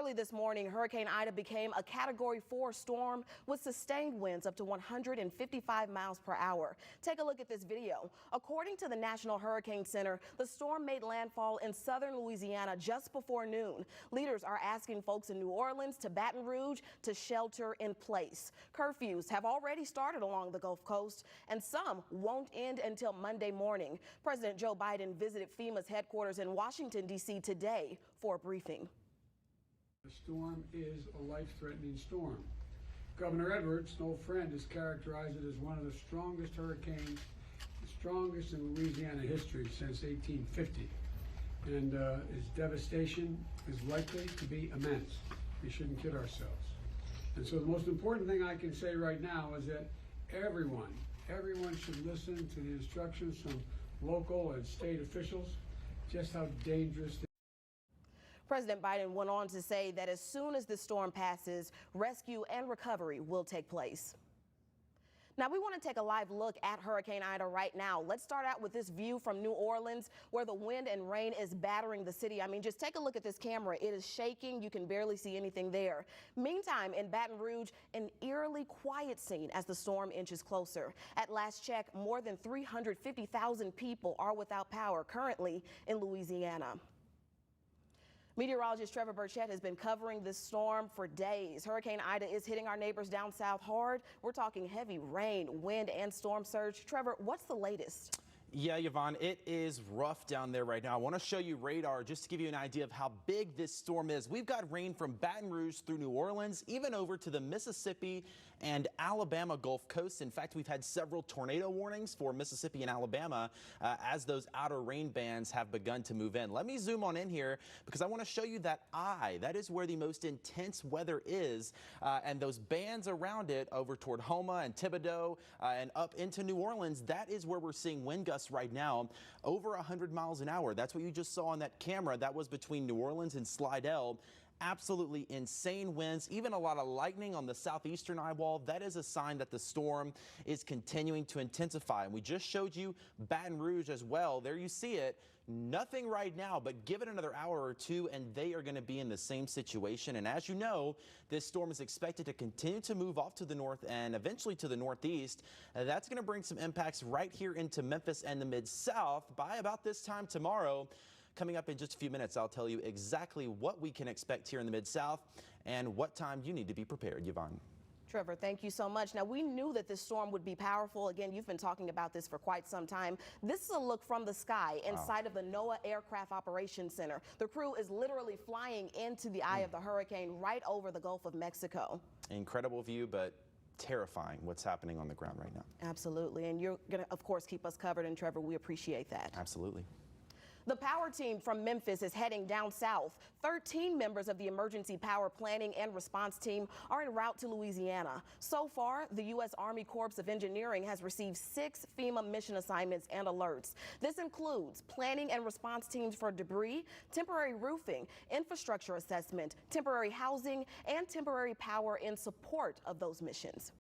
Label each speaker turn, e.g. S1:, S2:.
S1: Early this morning, Hurricane Ida became a Category 4 storm with sustained winds up to 155 miles per hour. Take a look at this video. According to the National Hurricane Center, the storm made landfall in southern Louisiana just before noon. Leaders are asking folks in New Orleans to Baton Rouge to shelter in place. Curfews have already started along the Gulf Coast, and some won't end until Monday morning. President Joe Biden visited FEMA's headquarters in Washington, D.C. today for a briefing.
S2: The storm is a life-threatening storm. Governor Edwards, an old friend, has characterized it as one of the strongest hurricanes, the strongest in Louisiana history since 1850. And its devastation is likely to be immense. We shouldn't kid ourselves. And so the most important thing I can say right now is that everyone should listen to the instructions from local and state officials, just how dangerous.
S1: President Biden went on to say that as soon as the storm passes, rescue and recovery will take place. Now, we want to take a live look at Hurricane Ida right now. Let's start out with this view from New Orleans, where the wind and rain is battering the city. I mean, just take a look at this camera. It is shaking. You can barely see anything there. Meantime, in Baton Rouge, an eerily quiet scene as the storm inches closer. At last check, more than 350,000 people are without power currently in Louisiana. Meteorologist Trevor Birchett has been covering this storm for days. Hurricane Ida is hitting our neighbors down south hard. We're talking heavy rain, wind, and storm surge. Trevor, what's the latest?
S3: Yeah, Yvonne, it is rough down there right now. I want to show you radar just to give you an idea of how big this storm is. We've got rain from Baton Rouge through New Orleans, even over to the Mississippi and Alabama Gulf Coast. In fact, we've had several tornado warnings for Mississippi and Alabama as those outer rain bands have begun to move in. Let me zoom on in here because I want to show you that eye. That is where the most intense weather is, and those bands around it over toward Houma and Thibodaux and up into New Orleans. That is where we're seeing wind gusts right now over 100 miles an hour. That's what you just saw on that camera. That was between New Orleans and Slidell. Absolutely insane winds, even a lot of lightning on the southeastern eyewall. That is a sign that the storm is continuing to intensify. And we just showed you Baton Rouge as well. There you see it. Nothing right now, but give it another hour or two and they are going to be in the same situation. And as you know, this storm is expected to continue to move off to the north and eventually to the northeast. That's going to bring some impacts right here into Memphis and the Mid-South by about this time tomorrow. Coming up in just a few minutes, I'll tell you exactly what we can expect here in the Mid-South and what time you need to be prepared. Yvonne.
S1: Trevor, thank you so much. Now, we knew that this storm would be powerful. Again, you've been talking about this for quite some time. This is a look from the sky inside of the NOAA Aircraft Operations Center. The crew is literally flying into the eye of the hurricane right over the Gulf of Mexico. Incredible view, but terrifying what's happening on the ground right now. Absolutely. And you're going to, of course, keep us covered. And Trevor, we appreciate that. Absolutely. The power team from Memphis is heading down south. 13 members of the Emergency Power Planning and Response Team are en route to Louisiana. So far, the U.S. Army Corps of Engineering has received 6 FEMA mission assignments and alerts. This includes planning and response teams for debris, temporary roofing, infrastructure assessment, temporary housing, and temporary power in support of those missions.